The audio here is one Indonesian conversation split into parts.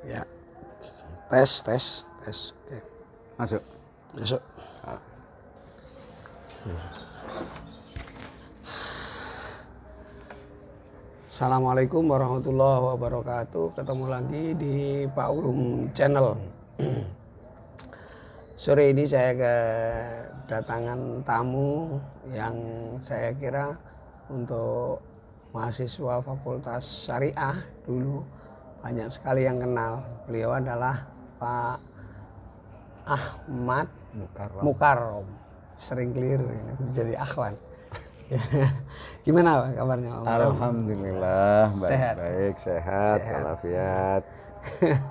Ya. Tes. Oke. Masuk. Masuk. Assalamualaikum warahmatullahi wabarakatuh. Ketemu lagi di Pak Ulum Channel. Sore ini saya kedatangan tamu yang saya kira untuk mahasiswa Fakultas Syariah dulu banyak sekali yang kenal. Beliau adalah Pak Ahmad Mukarrom. Sering keliru ini jadi Akhwan. Gimana Pak kabarnya? Alhamdulillah Sehat. baik, sehat, walafiat.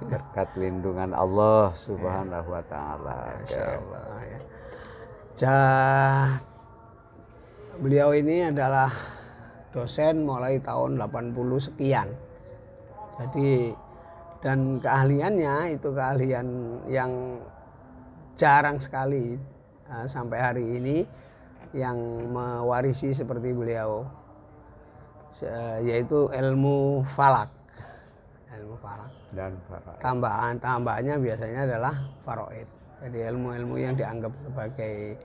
Berkat lindungan Allah Subhanahu wa taala. Insyaallah ya. Beliau ini adalah dosen mulai tahun 80 sekian. Jadi dan keahliannya itu keahlian yang jarang sekali sampai hari ini yang mewarisi seperti beliau, yaitu ilmu falak. Dan para Tambahannya biasanya adalah faraid. Jadi ilmu-ilmu yang dianggap sebagai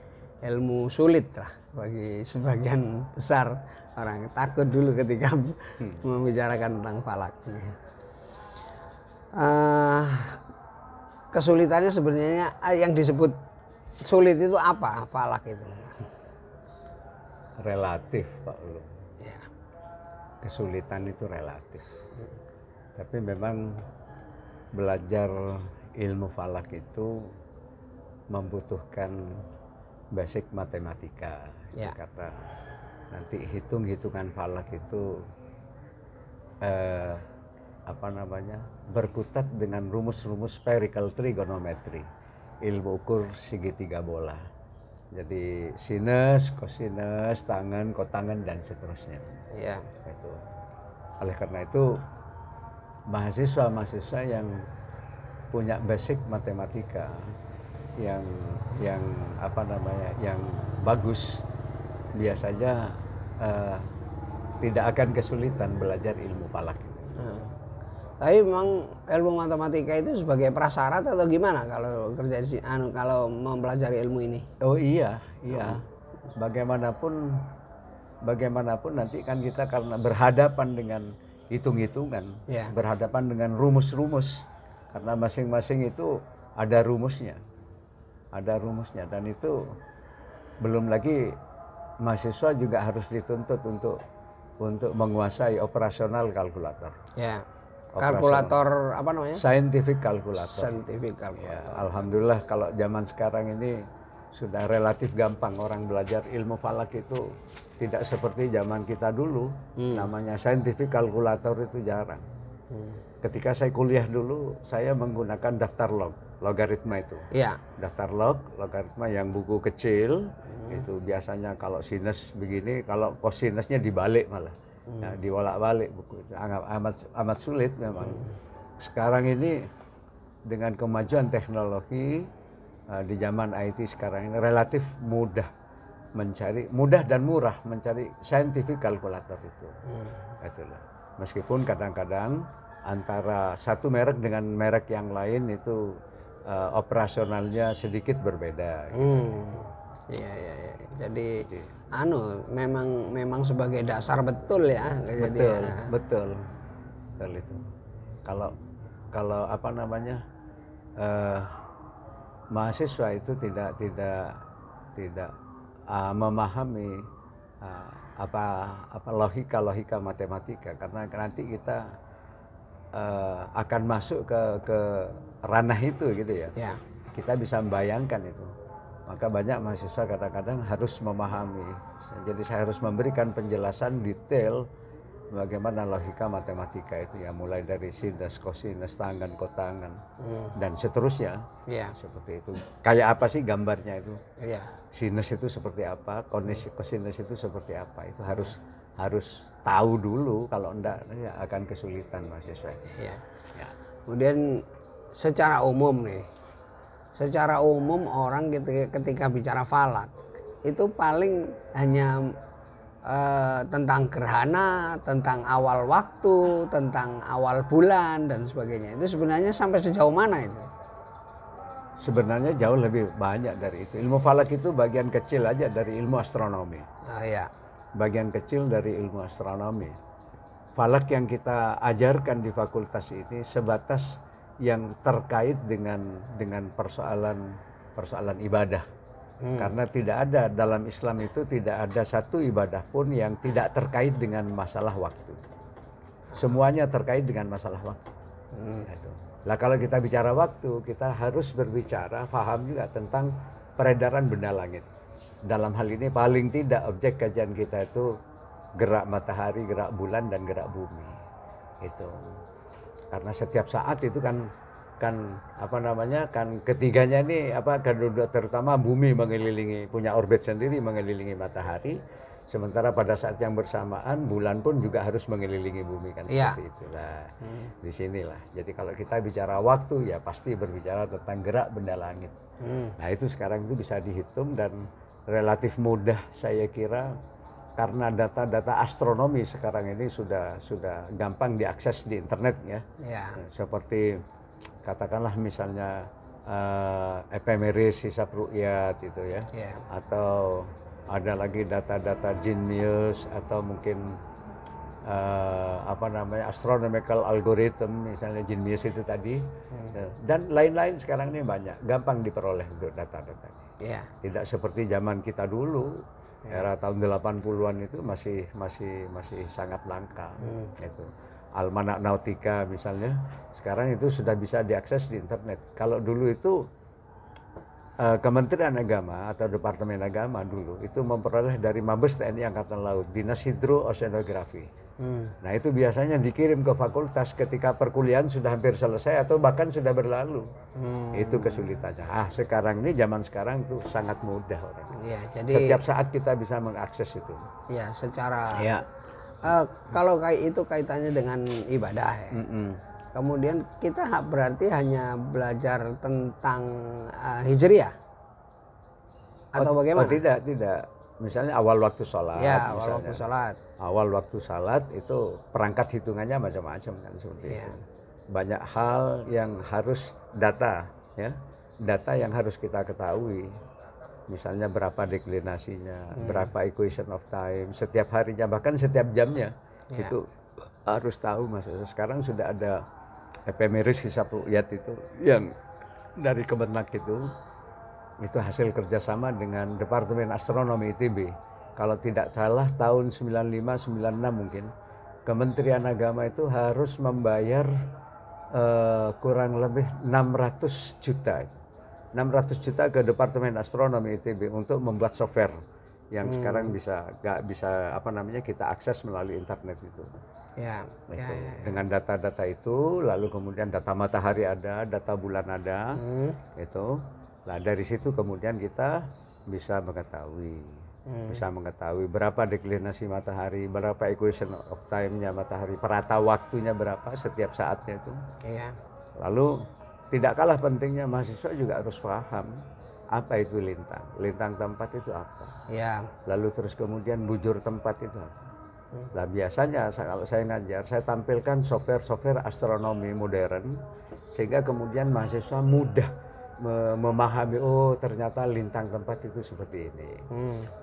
ilmu sulit lah bagi sebagian besar orang, takut dulu ketika membicarakan tentang falak. Kesulitannya sebenarnya yang disebut sulit itu apa? Falak itu relatif, Pak Ulum. ya. Kesulitan itu relatif. Tapi memang belajar ilmu falak itu membutuhkan basic matematika. Ya. Karena nanti hitung-hitungan falak itu berkutat dengan rumus-rumus spherical trigonometry, ilmu ukur segitiga bola. Jadi sinus, kosinus, tangen, kotangen dan seterusnya. Ya. Itu. Oleh karena itu mahasiswa yang punya basic matematika yang bagus biasanya tidak akan kesulitan belajar ilmu falak. Tapi memang ilmu matematika itu sebagai prasyarat atau gimana kalau kerja di kalau mempelajari ilmu ini? Oh iya. Bagaimanapun nanti kan kita karena berhadapan dengan hitung-hitungan, Ya. berhadapan dengan rumus-rumus, karena masing-masing itu ada rumusnya, dan itu belum lagi mahasiswa juga harus dituntut untuk menguasai operasional kalkulator. Ya. Kalkulator apa namanya? Scientific kalkulator. Scientific kalkulator. Ya, alhamdulillah kalau zaman sekarang ini sudah relatif gampang orang belajar ilmu falak itu, tidak seperti zaman kita dulu. Namanya scientific kalkulator itu jarang. Ketika saya kuliah dulu, saya menggunakan daftar logaritma itu. Iya. Daftar logaritma yang buku kecil, itu biasanya kalau sinus begini, kalau kosinusnya dibalik malah. Ya, dibolak-balik buku itu amat sulit memang. Sekarang ini dengan kemajuan teknologi di zaman IT sekarang ini relatif mudah dan murah mencari scientific kalkulator itu. Itulah. Meskipun kadang-kadang antara satu merek dengan merek yang lain itu operasionalnya sedikit berbeda. Iya. Jadi memang sebagai dasar betul ya. Betul itu. Kalau mahasiswa itu tidak memahami logika matematika, karena nanti kita akan masuk ke ranah itu gitu ya. Kita bisa membayangkan itu. Maka banyak mahasiswa kadang-kadang harus memahami. Jadi saya harus memberikan penjelasan detail bagaimana logika matematika itu ya, mulai dari sinus, kosinus, tangen, kotangen dan seterusnya. Seperti itu. Kayak apa sih gambarnya itu? Sinus itu seperti apa? Kosinus itu seperti apa? Itu harus tahu dulu, kalau enggak ya akan kesulitan mahasiswa. Ya. Kemudian secara umum orang ketika bicara falak itu paling hanya tentang gerhana, tentang awal waktu, tentang awal bulan dan sebagainya. Itu sebenarnya sampai sejauh mana itu? Sebenarnya jauh lebih banyak dari itu. Ilmu falak itu bagian kecil aja dari ilmu astronomi. Ya. Bagian kecil dari ilmu astronomi. Falak yang kita ajarkan di fakultas ini sebatas yang terkait dengan persoalan ibadah. Karena tidak ada dalam Islam itu tidak ada satu ibadah pun yang tidak terkait dengan masalah waktu. Semuanya terkait dengan masalah waktu. Itu. Lah kalau kita bicara waktu, kita harus berbicara, paham juga tentang peredaran benda langit. Dalam hal ini paling tidak objek kajian kita itu gerak matahari, gerak bulan, dan gerak bumi. Itu. Karena setiap saat itu kan ketiganya ini terutama bumi mengelilingi, punya orbit sendiri mengelilingi matahari. Sementara pada saat yang bersamaan bulan pun juga harus mengelilingi bumi kan seperti itulah. Di sinilah. Jadi kalau kita bicara waktu ya pasti berbicara tentang gerak benda langit. Nah itu sekarang itu bisa dihitung dan relatif mudah saya kira karena data-data astronomi sekarang ini sudah gampang diakses di internet ya. Seperti katakanlah misalnya epemeris hisab ru'yat itu ya. Atau ada lagi data-data Genius atau mungkin astronomical algorithm misalnya Genius itu tadi dan lain-lain sekarang ini banyak gampang diperoleh untuk data-data. Tidak seperti zaman kita dulu era tahun 80-an itu masih sangat langka. Itu Almanak Nautika misalnya sekarang itu sudah bisa diakses di internet. Kalau dulu itu Kementerian Agama atau Departemen Agama dulu itu memperoleh dari Mabes TNI Angkatan Laut, Dinas Hidrooceanografi. Nah itu biasanya dikirim ke fakultas ketika perkuliahan sudah hampir selesai atau bahkan sudah berlalu. Itu kesulitannya. Sekarang ini zaman sekarang itu sangat mudah orang. Jadi setiap saat kita bisa mengakses itu. Ya, secara kalau kayak itu kaitannya dengan ibadah ya. Kemudian kita berarti hanya belajar tentang Hijriah atau bagaimana? Tidak. Misalnya awal waktu sholat. Awal waktu sholat. Awal waktu sholat itu perangkat hitungannya macam-macam kan seperti itu. Banyak hal yang harus data yang harus kita ketahui. Misalnya berapa deklinasinya, berapa equation of time, setiap harinya bahkan setiap jamnya itu harus tahu Mas. Sekarang sudah ada epemeris hisab ru'yat itu yang dari Kemenak itu hasil kerjasama dengan Departemen Astronomi ITB. Kalau tidak salah tahun 95-96 mungkin Kementerian Agama itu harus membayar kurang lebih 600 juta. 600 juta ke Departemen Astronomi ITB untuk membuat software yang sekarang bisa kita akses melalui internet itu. Dengan data-data itu, lalu kemudian data matahari ada, data bulan ada, itu. Nah dari situ kemudian kita bisa mengetahui berapa deklinasi matahari, berapa equation of time-nya matahari, perata waktunya berapa setiap saatnya itu. Lalu tidak kalah pentingnya mahasiswa juga harus paham apa itu lintang tempat itu apa. Lalu terus kemudian bujur tempat itu apa. Nah biasanya kalau saya ngajar, saya tampilkan software astronomi modern sehingga kemudian mahasiswa mudah memahami, oh ternyata lintang tempat itu seperti ini,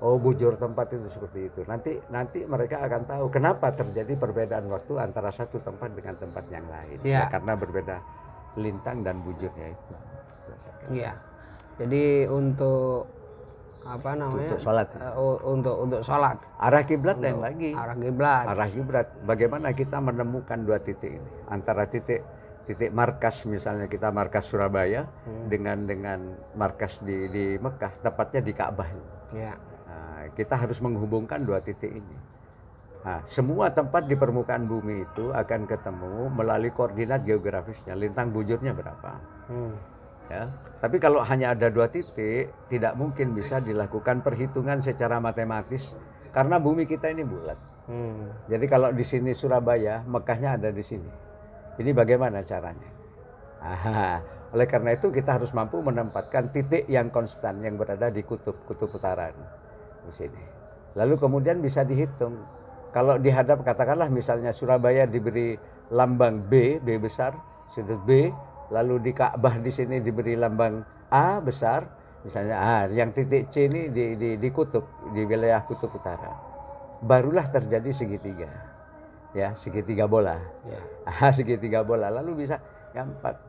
oh bujur tempat itu seperti itu. Nanti mereka akan tahu kenapa terjadi perbedaan waktu antara satu tempat dengan tempat yang lain. Karena berbeda lintang dan bujurnya itu. Jadi untuk untuk sholat. Untuk sholat. Arah kiblat lain lagi. Arah kiblat. Bagaimana kita menemukan dua titik ini antara titik markas, misalnya kita markas Surabaya dengan markas di Mekah, tepatnya di Ka'bah. Nah, kita harus menghubungkan dua titik ini. Nah, semua tempat di permukaan bumi itu akan ketemu melalui koordinat geografisnya, lintang bujurnya berapa. Tapi kalau hanya ada dua titik, tidak mungkin bisa dilakukan perhitungan secara matematis karena bumi kita ini bulat. Jadi kalau di sini Surabaya, Mekahnya ada di sini. Ini bagaimana caranya? Oleh karena itu kita harus mampu menempatkan titik yang konstan yang berada di kutub utara di sini. Lalu kemudian bisa dihitung. Kalau dihadap katakanlah misalnya Surabaya diberi lambang B besar, sudut B, lalu di Ka'bah di sini diberi lambang A besar, misalnya yang titik C ini di kutub, di wilayah kutub utara. Barulah terjadi segitiga. Ya, segitiga bola. Segitiga bola. Lalu bisa gampang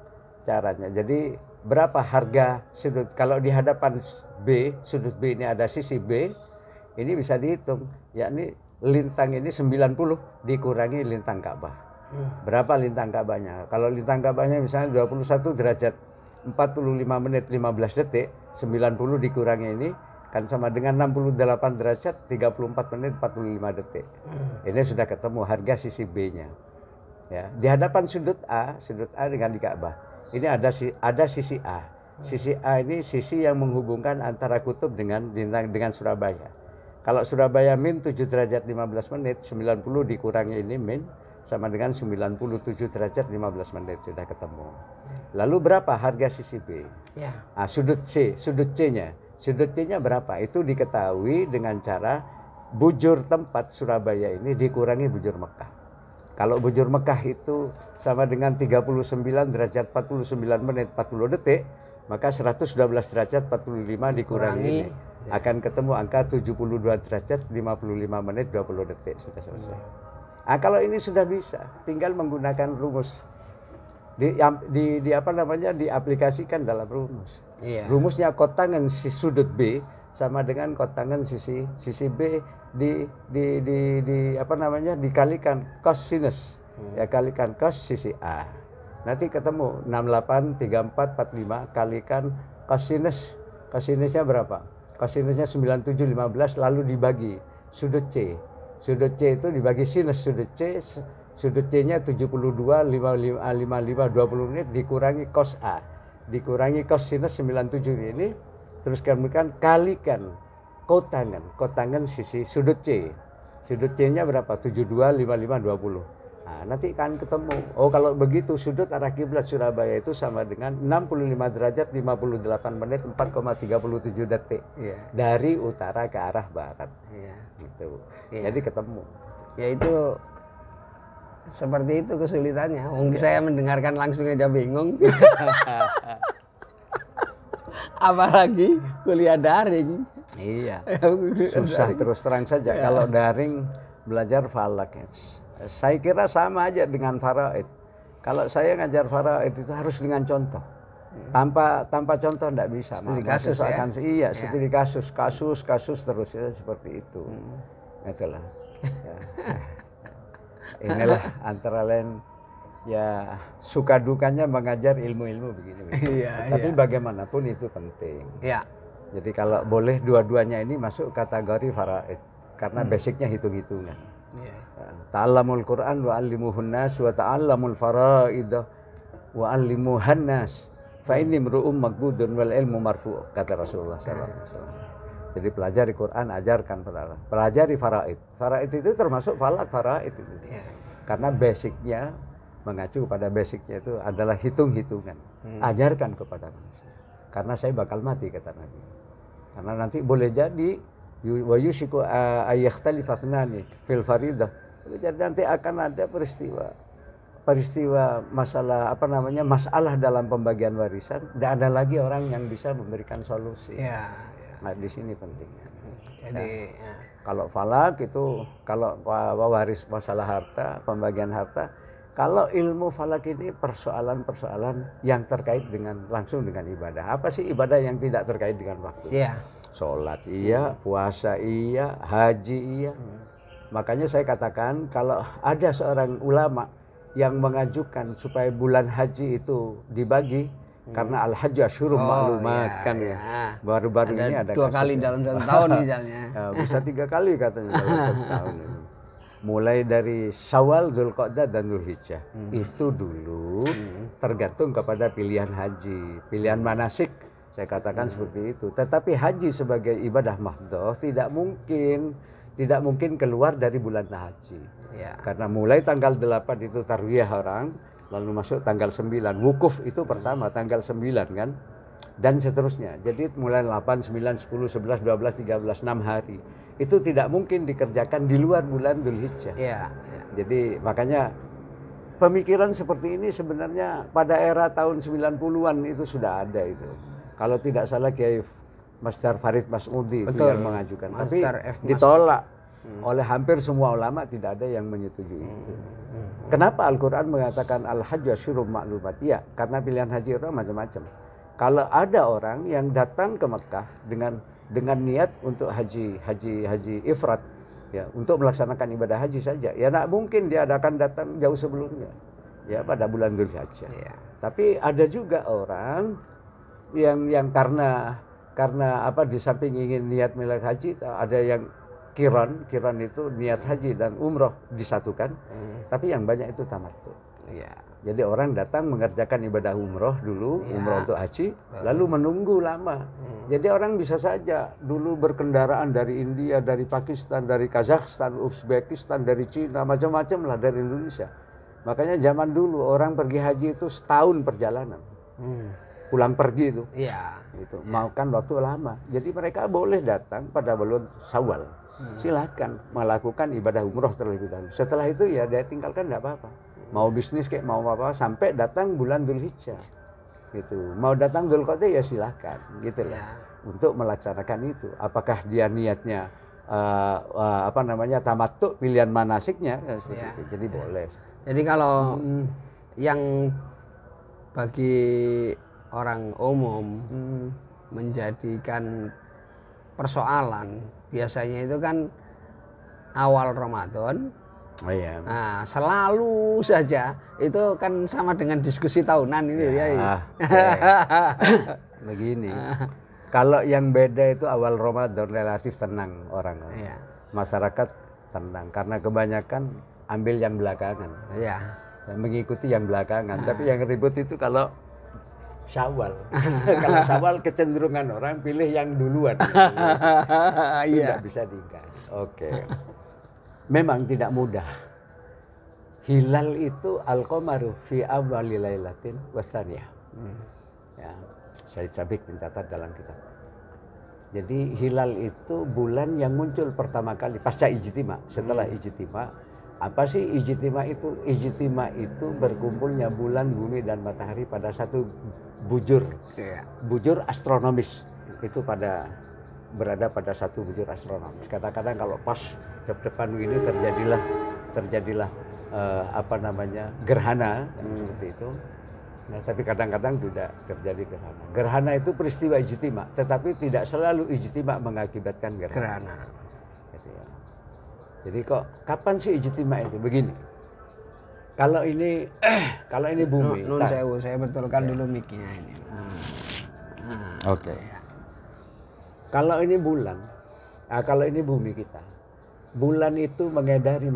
caranya. Jadi berapa harga sudut kalau di hadapan B, sudut B ini ada sisi B, ini bisa dihitung, yakni lintang ini 90 dikurangi lintang Ka'bah. Berapa lintang Ka'bahnya? Kalau lintang Ka'bahnya misalnya 21 derajat 45 menit 15 detik, 90 dikurangi ini kan sama dengan 68 derajat 34 menit 45 detik. Ini sudah ketemu harga sisi B-nya. Ya, di hadapan sudut A dengan di Ka'bah. Ini ada sisi A. Sisi A ini sisi yang menghubungkan antara kutub dengan Surabaya. Kalau Surabaya min 7 derajat 15 menit, 90 dikurangi ini min sama dengan 97 derajat 15 menit sudah ketemu. Lalu berapa harga sisi B? Ya. Sudut C-nya. Sudut C-nya berapa? Itu diketahui dengan cara bujur tempat Surabaya ini dikurangi bujur Mekah. Kalau bujur Mekah itu sama dengan 39 derajat 49 menit 40 detik, maka 112 derajat 45 dikurangi ini. Akan ketemu angka 72 derajat 55 menit 20 detik, sudah selesai. Kalau ini sudah bisa, tinggal menggunakan rumus. Diaplikasikan dalam rumus. Rumusnya kotangan sudut B sama dengan kotangan sisi B dikalikan cos sinus. Ya, kalikan cos sisi A. Nanti ketemu 68 34 45 kalikan cos sinus. Cos sinusnya berapa? Cos sinusnya 97 15 lalu dibagi sudut C. Sudut C itu dibagi sinus sudut C. Sudut C-nya 72, 55, 20 menit dikurangi cos A. Dikurangi cos sinus 97 ini. Terus kemudian kalikan kotangan sisi sudut C. Sudut C-nya berapa? 72, 55, 20. Nanti kan ketemu. Kalau begitu sudut arah kiblat Surabaya itu sama dengan 65 derajat 58 menit 4,37 detik. Dari utara ke arah barat. Gitu. Jadi ketemu. Ya itu seperti itu kesulitannya. Saya mendengarkan langsung aja bingung. Apalagi kuliah daring. Iya. Susah terus terang saja. Kalau daring belajar falak. Saya kira sama aja dengan faraid. Kalau saya ngajar faraid itu harus dengan contoh. Tanpa contoh tidak bisa. Studi kasus ya? Iya, studi kasus terus ya, seperti itu. Itulah. Ya. Inilah antara lain ya suka dukanya mengajar ilmu-ilmu begini. Tapi bagaimanapun itu penting. Jadi kalau boleh dua-duanya ini masuk kategori faraid karena basicnya hitung-hitungan. Ta'allamul Qur'an wa 'allimuhun nas wa ta'allamul faraid wa 'allimuhan nas fa inni mru'um maqbudun wal ilmu marfu' kata Rasulullah sallallahu alaihi wasallam. Jadi pelajari Quran, ajarkan pelajari faraid. Faraid itu termasuk falak faraid itu. Karena basicnya mengacu pada basicnya itu adalah hitung-hitungan. Ajarkan kepada manusia. Karena saya bakal mati kata Nabi. Karena nanti boleh jadi wa yushiku ayakhtalifafnani fil faridah. Jadi nanti akan ada peristiwa masalah masalah dalam pembagian warisan, tidak ada lagi orang yang bisa memberikan solusi. Nah, di sini pentingnya. Jadi kalau falak itu kalau waris masalah harta, pembagian harta, kalau ilmu falak ini persoalan-persoalan yang terkait langsung dengan ibadah. Apa sih ibadah yang tidak terkait dengan waktu? Sholat iya, puasa iya, haji iya. Makanya saya katakan kalau ada seorang ulama yang mengajukan supaya bulan haji itu dibagi karena al-hajj asyhurum ma'lumat kan ya. Baru-baru ini ada 2 kali dalam 1 tahun misalnya. Bisa 3 kali katanya dalam 1 tahun ini. Mulai dari Syawal, Dzulqa'dah dan Dzulhijjah. Itu dulu tergantung kepada pilihan haji, pilihan manasik. Saya katakan seperti itu. Tetapi haji sebagai ibadah mahdhah tidak mungkin keluar dari bulan haji. Karena mulai tanggal 8 itu tarwiyah orang, lalu masuk tanggal 9. Wukuf itu pertama tanggal 9 kan. dan seterusnya. Jadi mulai 8, 9, 10, 11, 12, 13, 6 hari. Itu tidak mungkin dikerjakan di luar bulan Dzulhijjah. Ya. Jadi makanya pemikiran seperti ini sebenarnya pada era tahun 90-an itu sudah ada itu. Kalau tidak salah Kiai Master Farid Mas'udi itu yang mengajukan. Tapi ditolak oleh hampir semua ulama, tidak ada yang menyetujui itu. Kenapa Al-Quran mengatakan Al-Hajj Asyhurun Ma'lumat? Ya, karena pilihan haji itu macam-macam. Kalau ada orang yang datang ke Mekah dengan niat untuk haji ifrat, ya, untuk melaksanakan ibadah haji saja, ya tidak mungkin dia akan datang jauh sebelumnya, ya, pada bulan Dzulhijjah. Ya. Tapi ada juga orang yang karena apa, di samping ingin niat melaksanakan haji, ada yang kiran itu niat haji dan umroh disatukan, tapi yang banyak itu tamattu. Ya. Jadi orang datang mengerjakan ibadah umroh dulu, umroh untuk haji, lalu menunggu lama. Jadi orang bisa saja dulu berkendaraan dari India, dari Pakistan, dari Kazakhstan, Uzbekistan, dari Cina, macam-macam lah dari Indonesia. Makanya zaman dulu orang pergi haji itu setahun perjalanan, pulang pergi itu, gitu. Makan waktu lama. Jadi mereka boleh datang pada bulan Syawal, silakan melakukan ibadah umroh terlebih dahulu. Setelah itu ya dia tinggalkan, tidak apa-apa. Mau bisnis kayak mau apa, sampai datang bulan Dzulhijjah gitu. Mau datang Dzulqa'dah ya silahkan gitu lah, untuk melaksanakan itu. Apakah dia niatnya apa namanya tamattu, pilihan manasiknya ya, itu. Jadi boleh. Jadi kalau yang bagi orang umum menjadikan persoalan biasanya itu kan awal Ramadan. Oh, iya. Nah, selalu saja itu kan sama dengan diskusi tahunan ini ya. Begini, kalau yang beda itu awal Ramadan relatif tenang orang, masyarakat tenang karena kebanyakan ambil yang belakangan, dan mengikuti yang belakangan. Tapi yang ribut itu kalau Syawal. Kalau Syawal kecenderungan orang pilih yang duluan. Itu tidak bisa diingkari. Oke. Memang tidak mudah. Hilal itu al-qamaru fi awwali lailatin wasaniyah. Ya, Syed Sabik mencatat dalam kitab. Jadi hilal itu bulan yang muncul pertama kali pasca ijtima. Setelah ijtima, apa sih ijtima itu? Ijtima itu berkumpulnya bulan, bumi dan matahari pada satu bujur. Bujur astronomis. Itu berada pada satu bujur astronomis. Kadang-kadang kalau pas depan begini terjadilah apa namanya gerhana seperti itu. Nah, tapi kadang-kadang tidak terjadi gerhana. Gerhana itu peristiwa ijtima, tetapi tidak selalu ijtima mengakibatkan gerhana. Gitu ya. Jadi kapan sih ijtima itu? Begini. Kalau ini bumi. Nun sewu, saya betulkan dulu mic-nya ini. Oke. Kalau ini bulan, kalau ini bumi kita. Bulan itu mengedari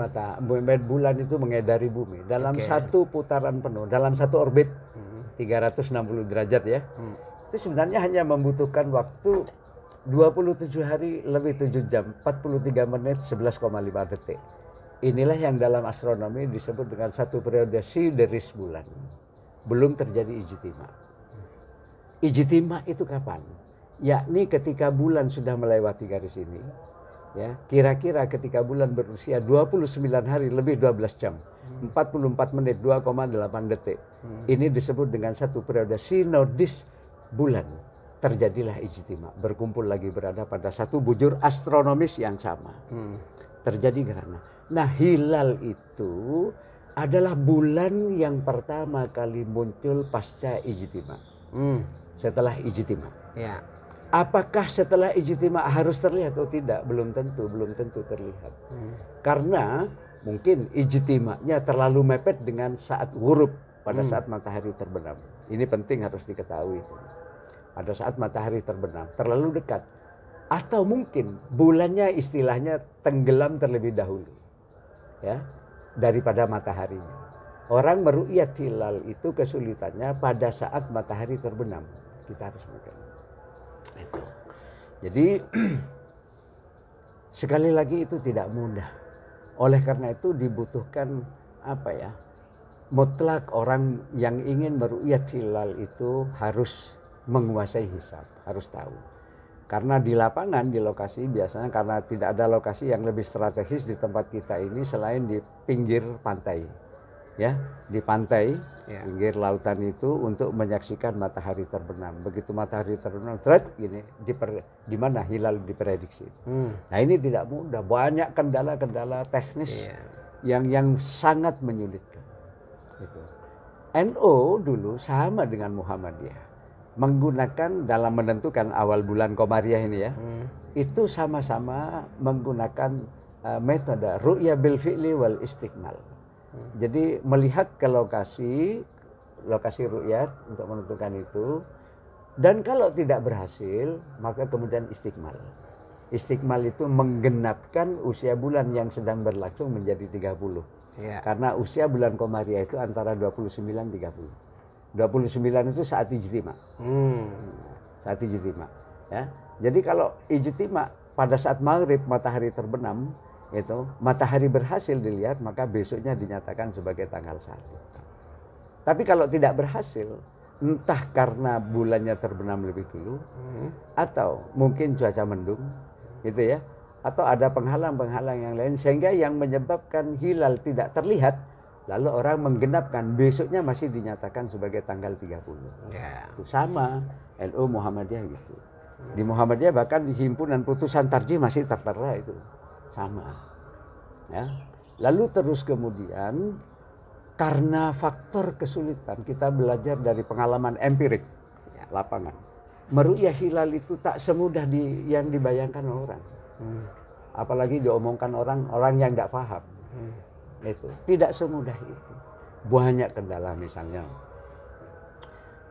bulan itu mengedari bumi dalam satu putaran penuh, dalam satu orbit 360 derajat ya. Itu sebenarnya hanya membutuhkan waktu 27 hari lebih 7 jam, 43 menit 11,5 detik. Inilah yang dalam astronomi disebut dengan satu periode sideris bulan. Belum terjadi ijtima. Ijtima itu kapan? Yakni ketika bulan sudah melewati garis ini. Ya, kira-kira ketika bulan berusia 29 hari lebih 12 jam, 44 menit 2,8 detik. Ini disebut dengan satu periode sinodis bulan. Terjadilah ijtima, berkumpul lagi berada pada satu bujur astronomis yang sama. Terjadi gerhana. Nah, hilal itu adalah bulan yang pertama kali muncul pasca ijtima. Setelah ijtima. Ya. Apakah setelah ijtima harus terlihat atau tidak? Belum tentu terlihat. Karena mungkin ijtimanya terlalu mepet dengan saat ghurub, pada saat matahari terbenam. Ini penting harus diketahui. Pada saat matahari terbenam, terlalu dekat. Atau mungkin bulannya istilahnya tenggelam terlebih dahulu. Ya, daripada mataharinya. Orang meru'yat hilal itu kesulitannya pada saat matahari terbenam. Kita harus melihat. Jadi sekali lagi itu tidak mudah. Oleh karena itu dibutuhkan apa ya? Mutlak orang yang ingin meru'yat hilal itu harus menguasai hisab, harus tahu. Karena di lapangan, di lokasi biasanya karena tidak ada lokasi yang lebih strategis di tempat kita ini selain di pinggir pantai. Ya, di pantai, pinggir lautan itu untuk menyaksikan matahari terbenam. Begitu matahari terbenam, gini, di mana hilal diprediksi. Nah ini tidak mudah, banyak kendala-kendala teknis yang sangat menyulitkan. Gitu. NU dulu sama dengan Muhammadiyah. Menggunakan dalam menentukan awal bulan Komariah ini ya, itu sama-sama menggunakan metode ru'ya bil fi'li wal istiqmal. Jadi melihat ke lokasi ru'yat untuk menentukan itu, dan kalau tidak berhasil maka kemudian istiqmal. Istiqmal itu menggenapkan usia bulan yang sedang berlangsung menjadi 30. Karena usia bulan Komariah itu antara 29-30. 29 itu saat ijtima. Saat ijtima. Ya. Jadi kalau ijtima pada saat maghrib matahari terbenam, itu matahari berhasil dilihat, maka besoknya dinyatakan sebagai tanggal 1. Tapi kalau tidak berhasil, entah karena bulannya terbenam lebih dulu, atau mungkin cuaca mendung, gitu ya, atau ada penghalang-penghalang yang lain sehingga yang menyebabkan hilal tidak terlihat, lalu orang menggenapkan, besoknya masih dinyatakan sebagai tanggal 30. Itu sama NU Muhammadiyah gitu. Di Muhammadiyah bahkan di himpunan putusan tarjih masih tertera itu. Sama. Ya. Lalu terus kemudian karena faktor kesulitan, kita belajar dari pengalaman empirik lapangan. Meru'yah hilal itu tak semudah yang dibayangkan orang. Apalagi diomongkan orang yang tidak paham. Itu tidak semudah itu, banyak kendala. Misalnya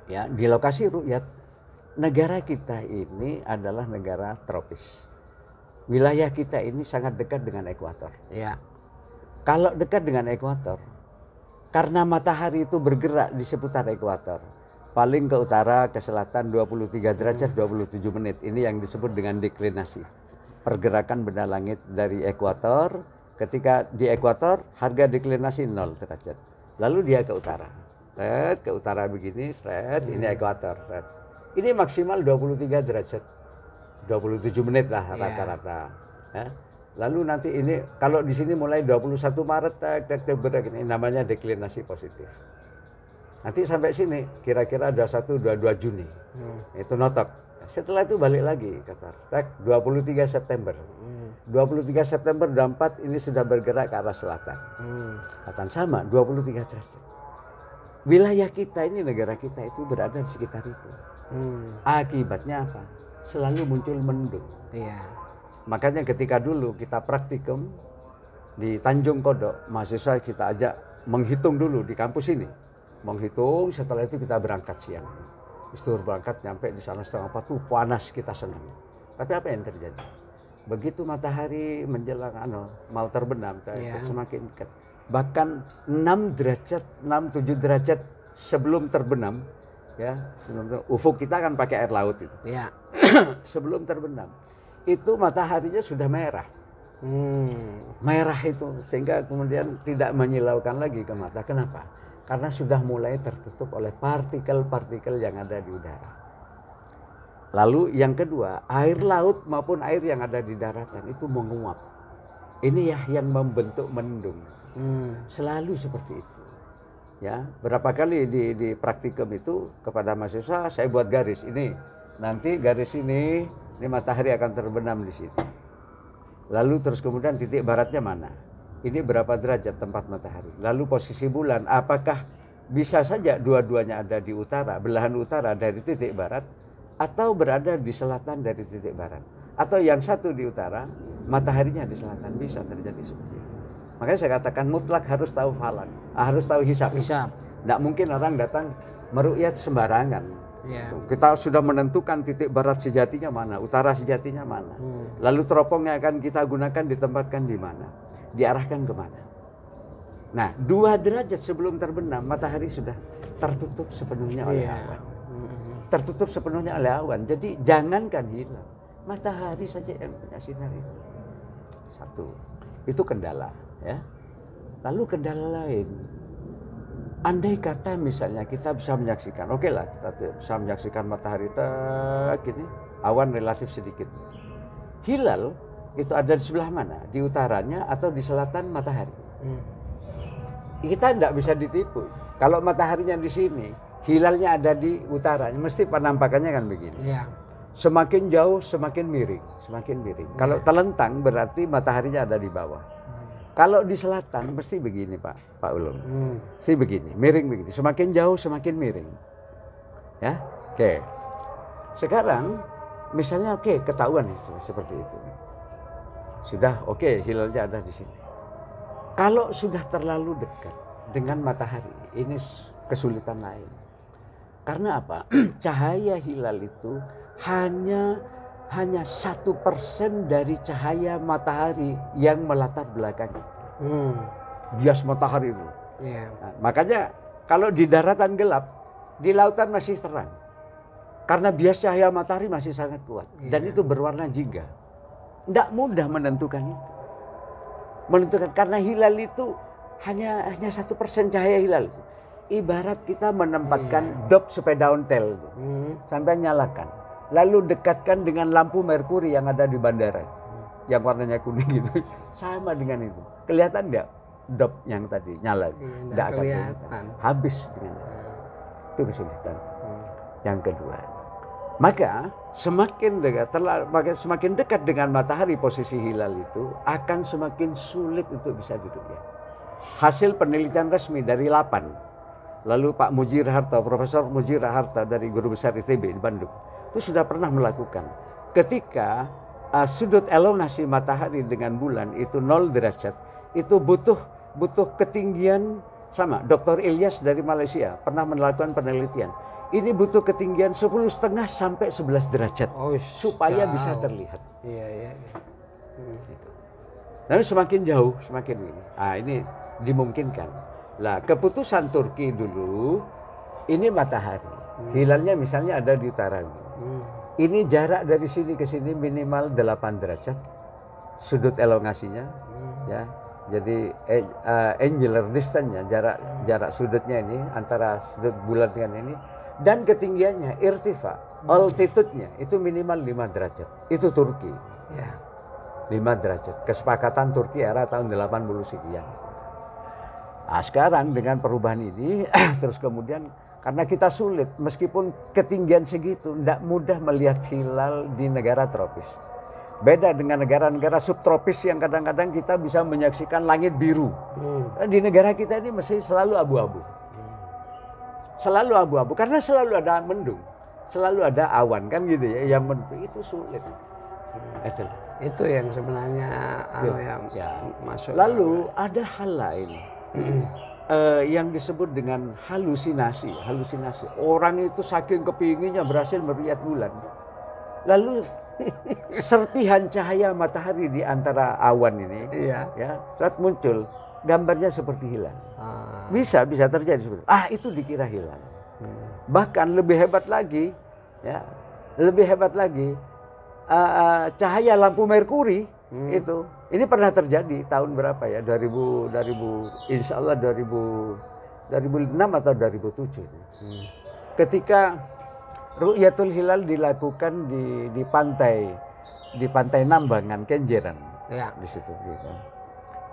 ya, di lokasi ru'yat, negara kita ini adalah negara tropis, wilayah kita ini sangat dekat dengan ekuator. Kalau dekat dengan ekuator, karena matahari itu bergerak di seputar ekuator, paling ke utara ke selatan 23 derajat 27 menit, ini yang disebut dengan deklinasi, pergerakan benda langit dari ekuator. Ketika di ekuator, harga deklinasi 0 derajat. Lalu dia ke utara. Ke utara begini, ini ekuator. Ini maksimal 23 derajat. 27 menit lah rata-rata. Ya. Lalu nanti ini, kalau di sini mulai 21 Maret, ini namanya deklinasi positif. Nanti sampai sini, kira-kira 21-22 Juni. Itu notok. Setelah itu balik lagi, kata 23 September. 23 September 24 ini sudah bergerak ke arah selatan. Katakan sama 23 derajat. Wilayah kita ini, negara kita itu berada di sekitar itu. Akibatnya apa? Selalu muncul mendung. Makanya ketika dulu kita praktikum di Tanjung Kodok, mahasiswa kita ajak menghitung dulu di kampus ini. Menghitung, setelah itu kita berangkat siang. Istighfar berangkat, nyampe di sana 3:30 tuh panas, kita senang. Tapi apa yang terjadi? Begitu matahari menjelang mau terbenam, semakin dekat. Bahkan 6-7 derajat sebelum terbenam, ya, ufuk kita kan pakai air laut itu. Sebelum terbenam, itu mataharinya sudah merah. Merah itu, sehingga kemudian tidak menyilaukan lagi ke mata. Kenapa? Karena sudah mulai tertutup oleh partikel-partikel yang ada di udara. Lalu yang kedua, air laut maupun air yang ada di daratan itu menguap. Ini ya yang membentuk mendung. Selalu seperti itu. Ya, berapa kali di praktikum itu kepada mahasiswa saya buat garis ini. Nanti garis ini matahari akan terbenam di situ. Lalu terus kemudian titik baratnya mana? Ini berapa derajat tempat matahari? Lalu posisi bulan, apakah bisa saja dua-duanya ada di utara, belahan utara dari titik barat, atau berada di selatan dari titik barat, atau yang satu di utara, mataharinya di selatan? Bisa terjadi seperti itu. Makanya saya katakan mutlak harus tahu falak, harus tahu hisab. Tidak mungkin orang datang meru'yat sembarangan. Kita sudah menentukan titik barat sejatinya mana, utara sejatinya mana. Lalu teropongnya akan kita gunakan ditempatkan di mana, diarahkan kemana. Nah, 2 derajat sebelum terbenam matahari sudah tertutup sepenuhnya oleh awan. Tertutup sepenuhnya oleh awan. Jadi jangankan hilal, matahari saja yang punya sinar itu. Satu, itu kendala. Ya. Lalu kendala lain, andai kata misalnya kita bisa menyaksikan, oke lah kita bisa menyaksikan matahari gini, awan relatif sedikit. Hilal itu ada di sebelah mana? Di utaranya atau di selatan matahari? Kita tidak bisa ditipu. Kalau mataharinya di sini, hilalnya ada di utara, mesti penampakannya kan begini. Ya. Semakin jauh semakin miring, semakin miring. Kalau telentang berarti mataharinya ada di bawah. Kalau di selatan mesti begini Pak Ulum, mesti begini, miring begini. Semakin jauh semakin miring. Ya, oke. Sekarang misalnya ketahuan itu seperti itu. Sudah hilalnya ada di sini. Kalau sudah terlalu dekat dengan matahari, ini kesulitan lain. Karena apa? Cahaya hilal itu hanya 1% dari cahaya matahari yang melatar belakangi. Bias matahari itu. Yeah. Nah, makanya kalau di daratan gelap, di lautan masih terang. Karena bias cahaya matahari masih sangat kuat. Dan itu berwarna jingga. Tidak mudah menentukan itu. Menentukan karena hilal itu hanya 1% cahaya hilal. Ibarat kita menempatkan dop sepeda ontel itu. Sampai nyalakan. Lalu dekatkan dengan lampu merkuri yang ada di bandara. Yang warnanya kuning gitu. Sama dengan itu. Kelihatan enggak dop yang tadi nyala? Enggak akan kelihatan. Habis dengan itu. Itu kesulitan. Yang kedua. Maka semakin dekat dengan matahari posisi hilal itu akan semakin sulit untuk bisa dilihat. Hasil penelitian resmi dari LAPAN. Lalu Pak Mujir Harta, Profesor Mujir Harta dari Guru Besar ITB di Bandung. Itu sudah pernah melakukan. Ketika sudut elongasi matahari dengan bulan itu 0 derajat, itu butuh ketinggian sama. Dr. Ilyas dari Malaysia pernah melakukan penelitian. Ini butuh ketinggian 10,5 sampai 11 derajat supaya bisa terlihat. Iya. Gitu. Tapi semakin jauh semakin ini. Ini dimungkinkan. Lah keputusan Turki dulu ini matahari. Hilalnya misalnya ada di utara. Ini jarak dari sini ke sini minimal 8 derajat sudut elongasinya, ya. Jadi angular distance-nya, jarak sudutnya ini antara sudut bulan dengan ini dan ketinggiannya, irtifa, altitude-nya itu minimal 5 derajat. Itu Turki. Ya. 5 derajat. Kesepakatan Turki era tahun 80 sekian. Nah, sekarang dengan perubahan ini terus kemudian karena kita sulit, meskipun ketinggian segitu, tidak mudah melihat hilal di negara tropis. Beda dengan negara-negara subtropis yang kadang-kadang kita bisa menyaksikan langit biru. Di negara kita ini mesti selalu abu-abu. Selalu abu-abu, karena selalu ada mendung. Selalu ada awan, kan gitu ya. Yang mendung itu sulit. Itu yang sebenarnya yang masuk. Lalu ada hal lain. Yang disebut dengan halusinasi. Orang itu saking kepinginnya berhasil melihat bulan. Lalu serpihan cahaya matahari di antara awan ini, saat muncul gambarnya seperti hilal. Bisa terjadi seperti itu. Itu dikira hilal. Bahkan lebih hebat lagi, cahaya lampu merkuri itu. Ini pernah terjadi tahun berapa ya? 2000 insya Allah 2006 atau 2007. Ketika Ru'yatul Hilal dilakukan di pantai Nambangan, Kenjeran, di situ. Gitu.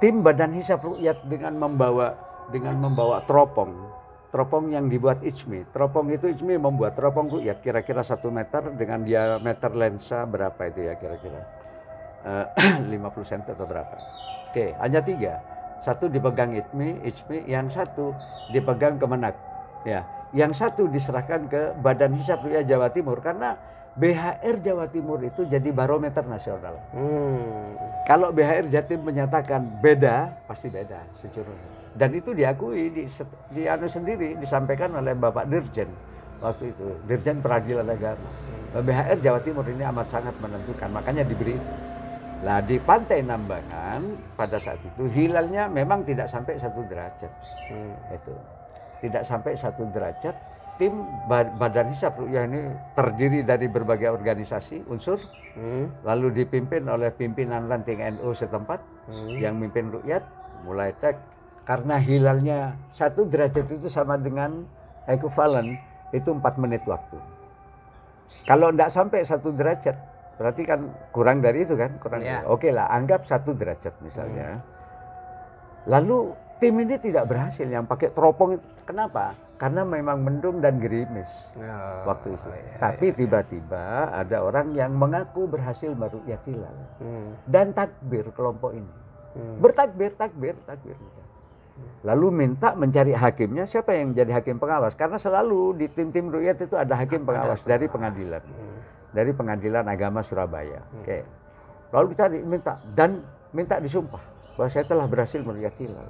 Tim Badan Hisab Ru'yat dengan membawa teropong yang dibuat IJMI. Teropong itu IJMI membuat teropong Ru'yat kira-kira 1 meter dengan diameter lensa berapa itu ya kira-kira? 50 cm atau berapa. Hanya 3. Satu dipegang IJMI, yang satu dipegang Kemenak. Ya, yang satu diserahkan ke Badan Hisab Ru'yat Jawa Timur karena BHR Jawa Timur itu jadi barometer nasional. Kalau BHR Jatim menyatakan beda, pasti beda securun. Dan itu diakui sendiri disampaikan oleh Bapak Dirjen waktu itu, Dirjen Peradilan Agama. BHR Jawa Timur ini amat sangat menentukan, makanya diberi itu. Nah, di pantai Nambangan pada saat itu hilalnya memang tidak sampai 1 derajat. Itu tidak sampai 1 derajat. Tim Badan Hisab Ru'yat ini terdiri dari berbagai organisasi unsur, lalu dipimpin oleh pimpinan ranting NU setempat yang mimpin Ru'yat, mulai Karena hilalnya 1 derajat itu sama dengan ekuivalen itu 4 menit waktu. Kalau tidak sampai 1 derajat, berarti kan kurang dari itu kan? Oke lah, anggap 1 derajat misalnya. Lalu tim ini tidak berhasil yang pakai teropong. Kenapa? Karena memang mendung dan gerimis waktu itu. Tapi tiba-tiba ada orang yang mengaku berhasil meru'yat hilal. Dan takbir kelompok ini. Bertakbir. Lalu minta mencari hakimnya, siapa yang jadi hakim pengawas? Karena selalu di tim-tim ru'yat itu ada hakim pengawas dari pengadilan. Dari Pengadilan Agama Surabaya. Oke. Lalu dicari, minta disumpah bahwa saya telah berhasil meru'yat hilal.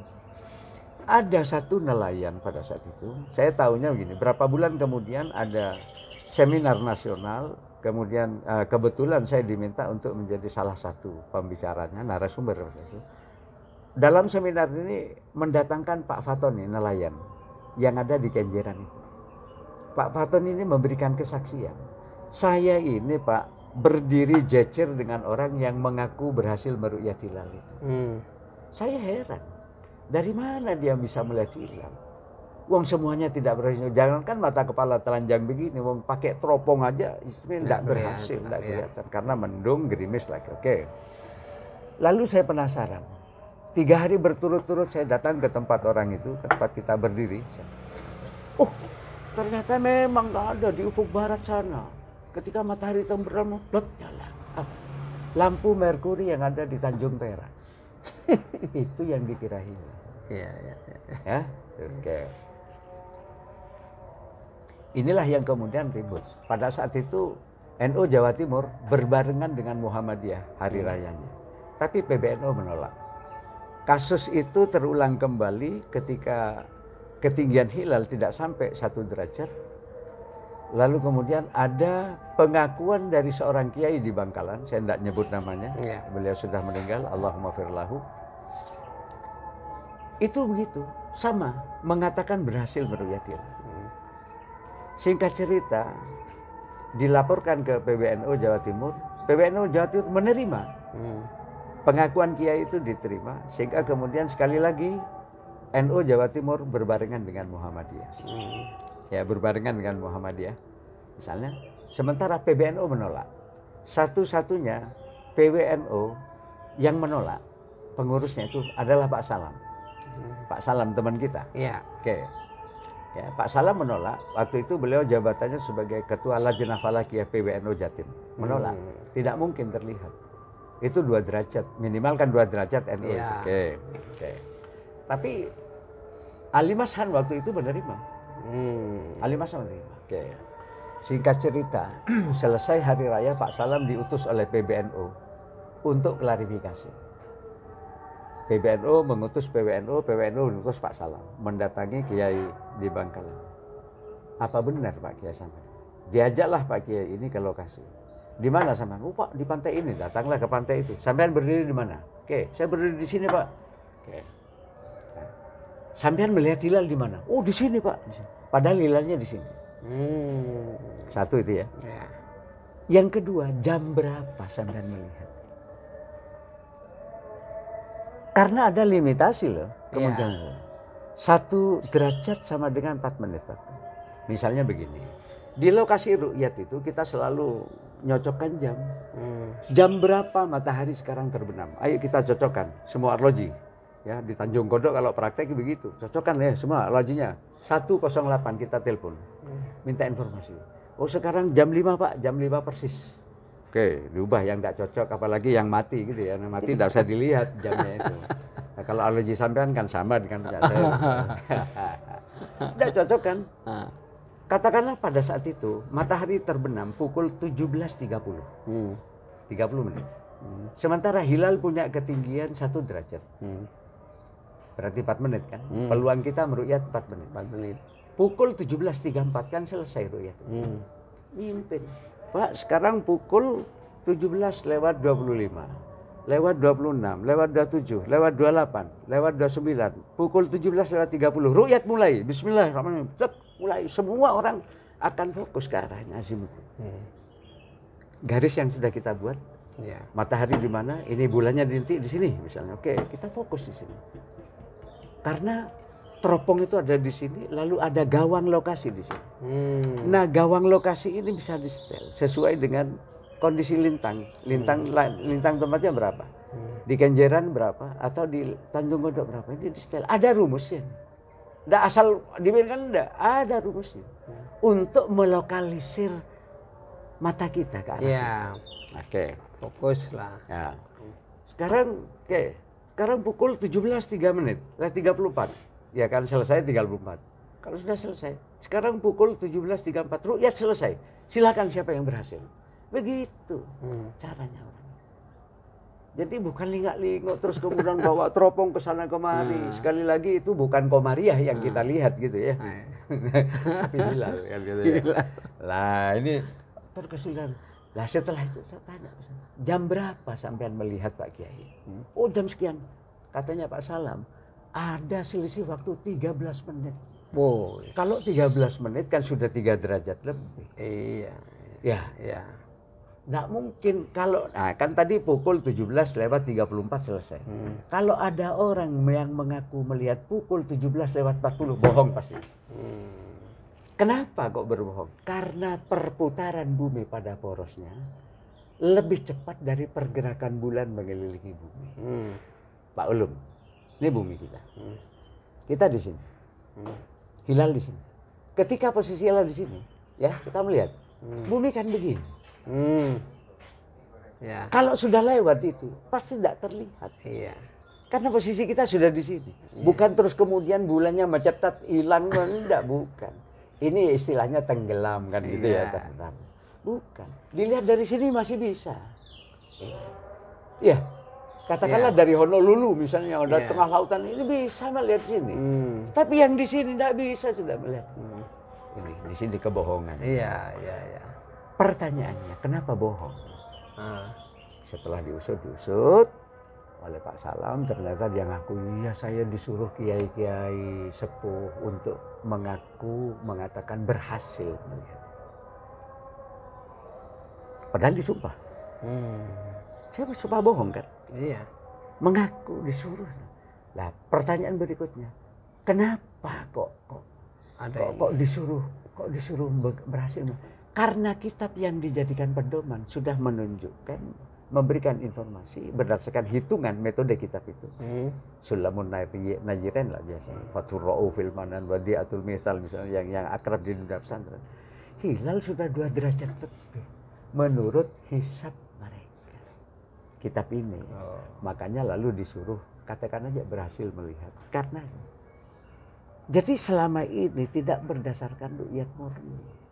Ada satu nelayan pada saat itu, saya tahunya begini, berapa bulan kemudian ada seminar nasional, kemudian kebetulan saya diminta untuk menjadi salah satu pembicaranya, narasumber. Dalam seminar ini mendatangkan Pak Fatoni, nelayan, yang ada di Kenjeran itu. Pak Fatoni ini memberikan kesaksian, saya ini Pak berdiri jejer dengan orang yang mengaku berhasil meru'yat hilal itu. Saya heran. Dari mana dia bisa melihat hilal? Wong semuanya tidak berhasil. Jangankan mata kepala telanjang begini, wong pakai teropong aja tidak berhasil, tidak kelihatan karena mendung, gerimis lagi. Oke. Lalu saya penasaran. 3 hari berturut-turut saya datang ke tempat orang itu, ke tempat kita berdiri. Oh, ternyata memang nggak ada di ufuk barat sana. Ketika matahari tenggelam, nyala. Lampu merkuri yang ada di Tanjung Perak. Itu yang dikira hilal. Ya, oke. Inilah yang kemudian ribut. Pada saat itu NU Jawa Timur berbarengan dengan Muhammadiyah hari rayanya. Tapi PBNU menolak. Kasus itu terulang kembali ketika ketinggian hilal tidak sampai 1 derajat. Lalu kemudian ada pengakuan dari seorang kiai di Bangkalan, saya tidak nyebut namanya, beliau sudah meninggal, Allahumma firlahu. Itu begitu, sama, mengatakan berhasil meru'yat hilal. Singkat cerita, dilaporkan ke PBNU Jawa Timur, PBNU Jawa Timur menerima. Pengakuan kiai itu diterima, sehingga kemudian sekali lagi NU Jawa Timur berbarengan dengan Muhammadiyah. Ya, berbarengan dengan Muhammadiyah. Misalnya, sementara PBNU menolak. Satu-satunya PWNU yang menolak, pengurusnya itu adalah Pak Salam. Pak Salam teman kita. Oke. Ya, Pak Salam menolak. Waktu itu beliau jabatannya sebagai Ketua Lajnah Falakiyah PWNU Jatim. Menolak. Tidak mungkin terlihat. Itu 2 derajat, minimal kan 2 derajat NU. Oke. Tapi Ali Mashan waktu itu menerima. Ali Mashan menerima. Oke. Singkat cerita, selesai hari raya Pak Salam diutus oleh PBNU untuk klarifikasi. PBNU mengutus PWNU, PWNU mengutus Pak Salam mendatangi Kiai di Bangkalan. Apa benar Pak Kiai sampai? Diajaklah Pak Kiai ini ke lokasi. Di mana sampean? Oh Pak, di pantai ini. Datanglah ke pantai itu. Sampean berdiri di mana? Oke, saya berdiri di sini Pak. Oke. Sampean melihat hilal di mana? Oh di sini Pak. Di sini. Padahal hilalnya di sini. Satu itu ya. Yang kedua, jam berapa sampean melihat? Karena ada limitasi loh. Kemudian 1 derajat sama dengan 4 menit. Misalnya begini. Di lokasi ru'yat itu kita selalu nyocokkan jam. Jam berapa matahari sekarang terbenam? Ayo kita cocokkan semua arloji. Ya, di Tanjung Kodok kalau praktek begitu. Cocokkan ya semua arlojinya. 108 kita telepon. Minta informasi. Oh sekarang jam 5 Pak, jam 5 persis. Oke, diubah yang tidak cocok apalagi yang mati gitu ya. Yang mati tidak usah dilihat jamnya itu. Nah, kalau arloji sampean kan sama dengan saya. Tidak cocok kan? Katakanlah pada saat itu matahari terbenam pukul 17.30. 30 menit. Sementara hilal punya ketinggian 1 derajat. Berarti 4 menit kan? Peluang kita meru'yat 4 menit. 4 menit. Pukul 17.34 kan selesai ru'yat. Mimpin. Pak, sekarang pukul 17 lewat 25. Lewat 26, lewat 27, lewat 28, lewat 29. Pukul 17 lewat 30. Ru'yat mulai. Bismillahirrahmanirrahim. Mulai. Semua orang akan fokus ke arahnya azimut. Garis yang sudah kita buat. Matahari di mana? Ini bulannya di sini misalnya. Oke, kita fokus di sini. Karena teropong itu ada di sini, lalu ada gawang lokasi di sini. Nah, gawang lokasi ini bisa di-setel sesuai dengan kondisi lintang. Lintang tempatnya berapa? Di Kenjeran berapa? Atau di Tanjung Godok berapa? Ini di-setel. Ada rumusnya. Nggak asal dibiarkan, enggak. Ada rumusnya. Untuk melokalisir mata kita ke arah sini. Oke. Fokus lah. Ya. Sekarang pukul 17.03, 34. Ya kan selesai 34. Kalau sudah selesai, sekarang pukul 17.34, ru'yat selesai. Silakan siapa yang berhasil. Begitu caranya orang. Jadi bukan lingak-linguk terus kemudian bawa teropong ke sana kemari. Sekali lagi itu bukan komariah yang kita lihat gitu ya. Tapi hilal kan gitu ya. Lah ini terkesulitan. Lah setelah itu saya tanya, jam berapa sampean melihat Pak Kiai? Oh jam sekian. Katanya Pak Salam, ada selisih waktu 13 menit. Wow. Kalau 13 menit kan sudah 3 derajat lebih. Iya. Ya. Nggak mungkin kalau, nah kan tadi pukul 17.34 selesai. Kalau ada orang yang mengaku melihat pukul 17.40, bohong pasti. Kenapa kok berbohong? Karena perputaran bumi pada porosnya lebih cepat dari pergerakan bulan mengelilingi bumi. Pak Ulum, ini bumi kita. Kita di sini. Hilal di sini. Ketika posisi hilal di sini, ya kita melihat bumi kan begini. Ya. Kalau sudah lewat itu pasti tidak terlihat. Iya. Karena posisi kita sudah di sini. Bukan terus kemudian bulannya mencetat hilang, enggak, bukan. Ini istilahnya tenggelam kan gitu ya, tenggelam. Bukan. Dilihat dari sini masih bisa. Iya. Katakanlah dari Honolulu misalnya ada tengah lautan, ini bisa melihat sini. Tapi yang di sini tidak bisa sudah melihat. Ini di sini kebohongan. Iya. Pertanyaannya, kenapa bohong? Setelah diusut oleh Pak Salam, ternyata dia ngaku, iya saya disuruh kiai-kiai sepuh untuk mengatakan berhasil melihat. Padahal disumpah. Saya bersumpah bohong kan? Iya. Mengaku disuruh. Lah pertanyaan berikutnya, kenapa kok disuruh berhasil? Karena kitab yang dijadikan pedoman sudah menunjukkan, memberikan informasi berdasarkan hitungan metode kitab itu. Sulamun Najiren lah biasanya. Faturra'u fil manan wadi'atul misal misalnya yang akrab di dunia pesantren. Hilal sudah 2 derajat lebih menurut hisab mereka. Kitab ini. Makanya lalu disuruh, katakan aja berhasil melihat. Karena jadi selama ini tidak berdasarkan ru'yat murni.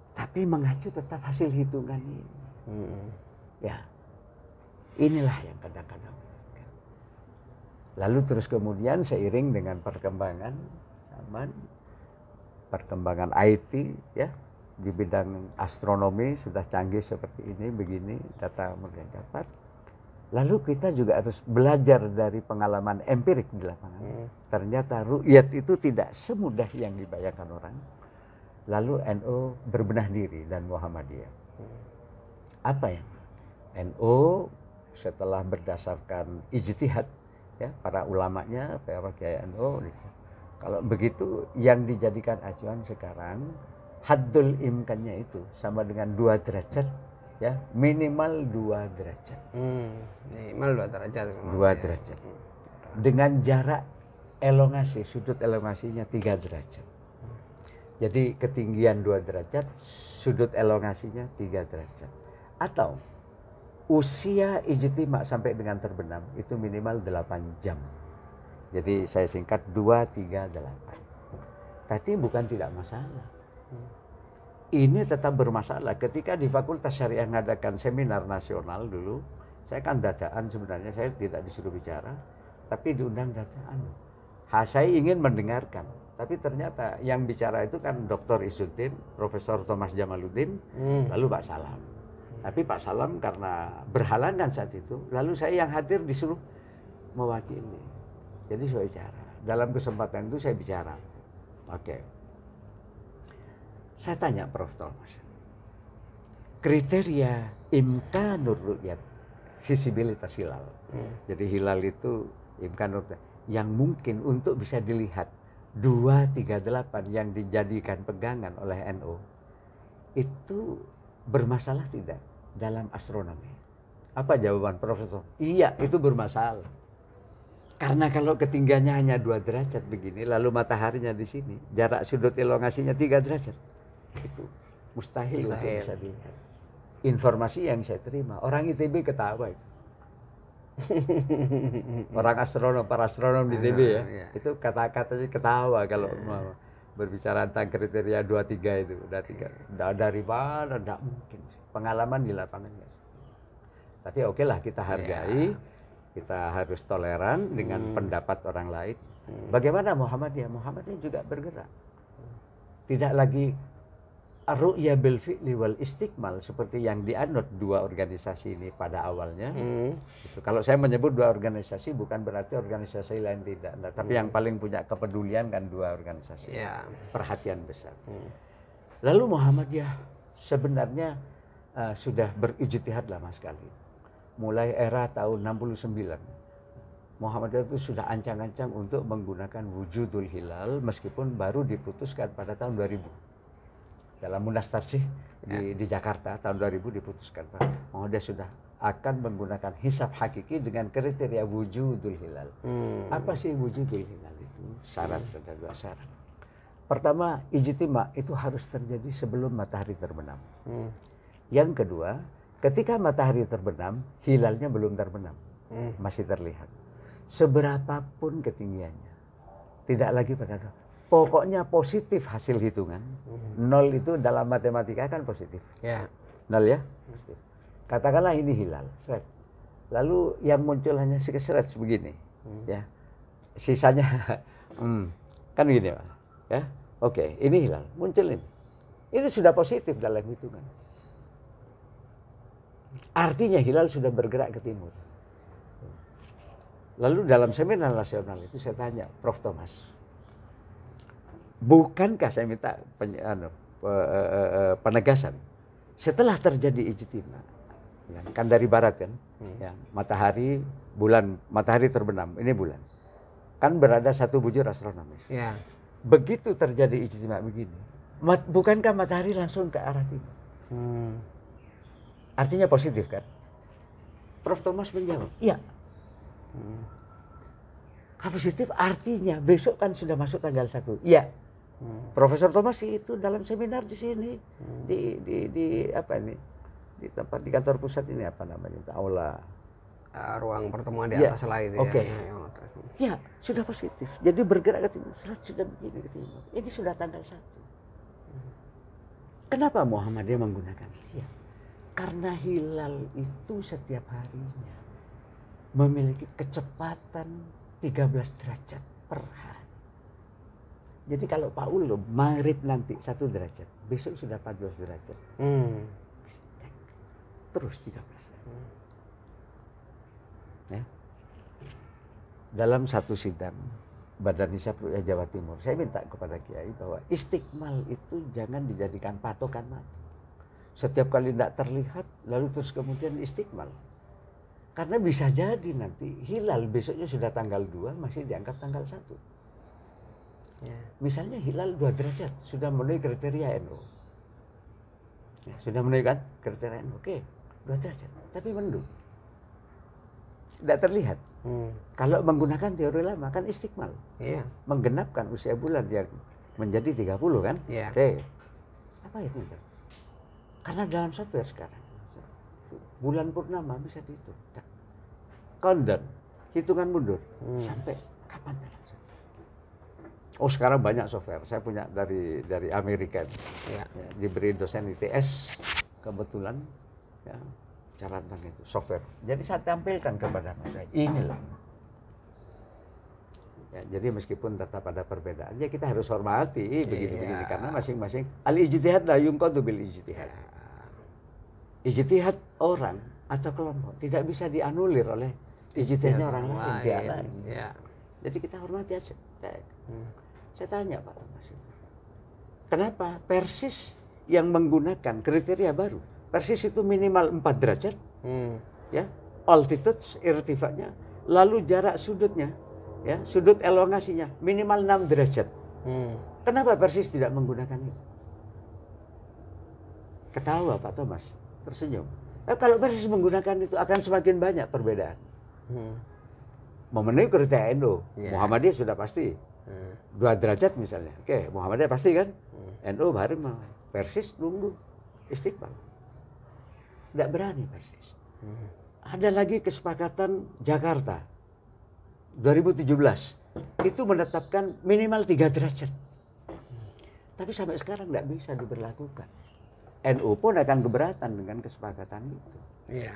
Tapi mengacu tetap hasil hitungan ini. Ya, inilah yang kadang-kadang. Lalu terus kemudian seiring dengan perkembangan zaman, perkembangan IT ya di bidang astronomi sudah canggih seperti ini, begini data kemudian dapat. Lalu kita juga harus belajar dari pengalaman empirik di lapangan. Ternyata ru'yat itu tidak semudah yang dibayangkan orang. Lalu NU berbenah diri dan Muhammadiyah. Apa ya? NU setelah berdasarkan ijtihad ya para ulamanya, para kiai NU, kalau begitu yang dijadikan acuan sekarang haddul imkannya itu sama dengan 2 derajat ya, minimal 2 derajat. Minimal 2 derajat. 2 derajat. Dengan jarak elongasi, sudut elongasinya 3 derajat. Jadi ketinggian 2 derajat, sudut elongasinya 3 derajat. Atau usia ijtima sampai dengan terbenam itu minimal 8 jam. Jadi saya singkat 238. Tapi bukan tidak masalah. Ini tetap bermasalah. Ketika di Fakultas Syariah mengadakan seminar nasional dulu, saya kan dadaan sebenarnya, saya tidak disuruh bicara, tapi diundang dadaan. Saya ingin mendengarkan. Tapi ternyata yang bicara itu kan Dr. Izzuddin, Profesor Thomas Jamaluddin, lalu Pak Salam. Tapi Pak Salam karena berhalangan saat itu, lalu saya yang hadir disuruh mewakili. Jadi saya bicara. Dalam kesempatan itu saya bicara. Oke. Saya tanya Prof. Thomas. Kriteria imkanur ru'yat, visibilitas hilal. Jadi hilal itu imkanur ru'yat. yang mungkin untuk bisa dilihat 238 yang dijadikan pegangan oleh NU itu bermasalah tidak dalam astronomi? Apa jawaban Profesor? Iya, itu bermasalah. Karena kalau ketinggiannya hanya 2 derajat begini, lalu mataharinya di sini, jarak sudut elongasinya 3 derajat, itu mustahil untuk bisa dilihat. Informasi yang saya terima, orang ITB ketawa itu. Orang astronom, para astronom di ITB ya, itu kata-katanya ketawa kalau berbicara tentang kriteria 23 itu. Udah dari mana, tidak mungkin. Pengalaman di lapangannya. Tapi oke lah, kita hargai, kita harus toleran dengan pendapat orang lain. Bagaimana Muhammadiyah? Muhammadiyah juga bergerak. Tidak lagi ru'ya bil fi'li wal istikmal seperti yang dianut dua organisasi ini pada awalnya. Gitu. Kalau saya menyebut dua organisasi bukan berarti organisasi lain tidak. Nah, tapi yang paling punya kepedulian kan dua organisasi. Perhatian besar. Lalu Muhammadiyah sebenarnya sudah berijtihad lama sekali. Mulai era tahun 69. Muhammadiyah itu sudah ancang-ancang untuk menggunakan wujudul hilal meskipun baru diputuskan pada tahun 2000. Dalam Munas Tarsih di Jakarta tahun 2000 diputuskan Pak. Muhammadiyah sudah akan menggunakan hisab hakiki dengan kriteria wujudul hilal. Apa sih wujudul hilal itu? Syarat, ada 2 syarat. Pertama, ijtima itu harus terjadi sebelum matahari terbenam. Yang kedua, ketika matahari terbenam, hilalnya belum terbenam. Masih terlihat. Seberapapun ketinggiannya. Tidak lagi pada pokoknya positif hasil hitungan. 0 itu dalam matematika kan positif. 0 ya. Katakanlah ini hilal. Seret. Lalu yang muncul hanya seret begini. Ya. Sisanya kan begini Pak. Ya. Oke, ini hilal. Muncul ini. Ini sudah positif dalam hitungan. Artinya hilal sudah bergerak ke timur. Lalu dalam seminar nasional itu saya tanya Prof. Thomas. Bukankah saya minta penegasan setelah terjadi ijtima kan dari barat kan ya, matahari terbenam, ini bulan kan berada satu bujur astronomis begitu terjadi ijtima begini bukankah matahari langsung ke arah timur artinya positif kan? Prof. Thomas menjawab iya positif artinya besok kan sudah masuk tanggal 1 iya. Profesor Thomas itu dalam seminar di sini di apa ini di tempat di kantor pusat ini apa namanya aula ruang pertemuan di atas itu ya sudah positif jadi bergerak ke timur sudah begini ke timur ini sudah tanggal 1. Kenapa Muhammadiyah menggunakan karena hilal itu setiap harinya memiliki kecepatan 13 derajat per hari. Jadi kalau Pak Ulo maghrib nanti 1 derajat, besok sudah 14 derajat. Terus 13 derajat. Ya. Dalam satu sidang Badan Hisab Ru'yah Jawa Timur, saya minta kepada Kiai bahwa istikmal itu jangan dijadikan patokan mati. Setiap kali tidak terlihat, lalu terus kemudian istikmal. Karena bisa jadi nanti hilal besoknya sudah tanggal 2, masih dianggap tanggal 1. Misalnya hilal 2 derajat sudah memenuhi kriteria NU. Sudah memenuhi kan kriteria NU. Oke, 2 derajat, tapi mendung. Tidak terlihat. Kalau menggunakan teori lama kan istikmal. Menggenapkan usia bulan yang menjadi 30 kan? Oke. Apa itu? Karena dalam software sekarang bulan purnama bisa dihitung. Countdown, hitungan mundur sampai kapan tadi? Oh sekarang banyak software, saya punya dari Amerika, diberi dosen ITS kebetulan, cara tentang itu software. Jadi saya tampilkan kepada saya, ini loh. Jadi meskipun tetap ada perbedaan, ya kita harus hormati begini-begini karena masing-masing al-ijtihad la yunqadu bil ijtihad. Ijtihad orang atau kelompok tidak bisa dianulir oleh ijtihadnya orang lain. Jadi kita hormati aja. Saya tanya Pak Thomas itu. Kenapa Persis yang menggunakan kriteria baru? Persis itu minimal 4 derajat. Ya, altitude irtifanya, lalu jarak sudutnya ya sudut elongasinya minimal 6 derajat. Kenapa Persis tidak menggunakan itu? Ketawa Pak Thomas, tersenyum. Kalau Persis menggunakan itu akan semakin banyak perbedaan. Memenuhi kriteria NU, Muhammadiyah sudah pasti 2 derajat misalnya. Oke, Muhammadiyah pasti kan? NU baru mau. Persis nunggu Istiqlal. Tidak berani Persis. Ada lagi kesepakatan Jakarta 2017 itu menetapkan minimal 3 derajat. Tapi sampai sekarang tidak bisa diberlakukan. NU pun akan keberatan dengan kesepakatan itu. Iya.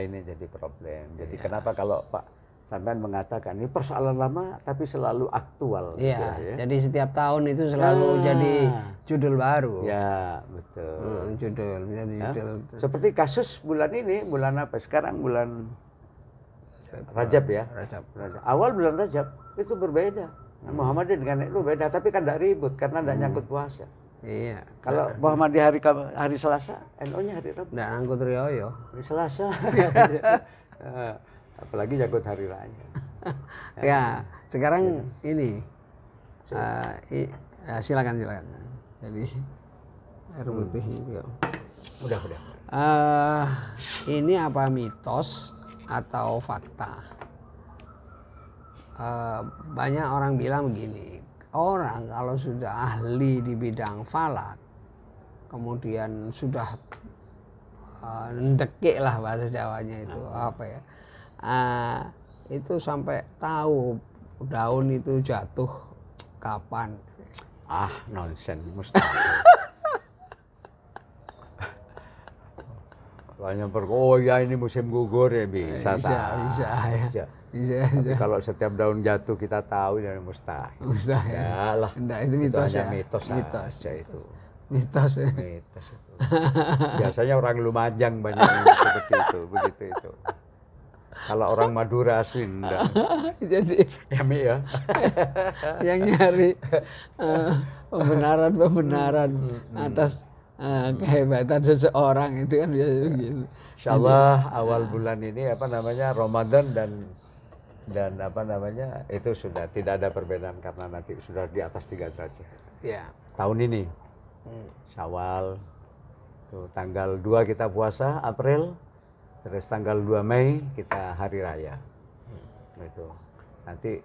Ini jadi problem. Jadi kenapa kalau Pak sampean mengatakan ini persoalan lama tapi selalu aktual. Iya. Gitu, ya? Jadi setiap tahun itu selalu jadi judul baru. Ya betul. Judul. Seperti kasus bulan ini, bulan apa? Sekarang bulan Rajab ya. Rajab. Awal bulan Rajab itu berbeda. Muhammadiyah dengan NU beda, tapi kan tidak ribut karena tidak nyangkut puasa. Iya. Kalau Muhammadiyah hari Selasa, NU-nya hari Rabu. Tidak ngangkut Rioyo. Hari Selasa. Apalagi nyangkut hari raya. Ya, sekarang ini silakan. Jadi air putih itu. Udah. Ini apa mitos atau fakta? Banyak orang bilang begini, orang kalau sudah ahli di bidang falak, kemudian sudah ndekik lah bahasa Jawanya itu apa ya, itu sampai tahu daun itu jatuh kapan. Nonsen, mustahil. Banyak ya ini musim gugur ya bisa. Tapi kalau setiap daun jatuh kita tahu ya mustahil. Ya lah. Enggak, itu mitos itu ya. Mitos aja itu. Mitos itu. Biasanya orang Lumajang banyak yang seperti itu, begitu itu. Kalau orang Madura asli enggak. Jadi ya. Yang nyari pembenaran atas kehebatan seseorang itu kan biasa begitu. Insyaallah awal bulan ini Ramadan dan itu sudah tidak ada perbedaan karena nanti sudah di atas 3 derajat. Ya. Tahun ini Syawal tuh, tanggal 2 kita puasa April, terus tanggal 2 Mei kita hari raya. Itu. Nanti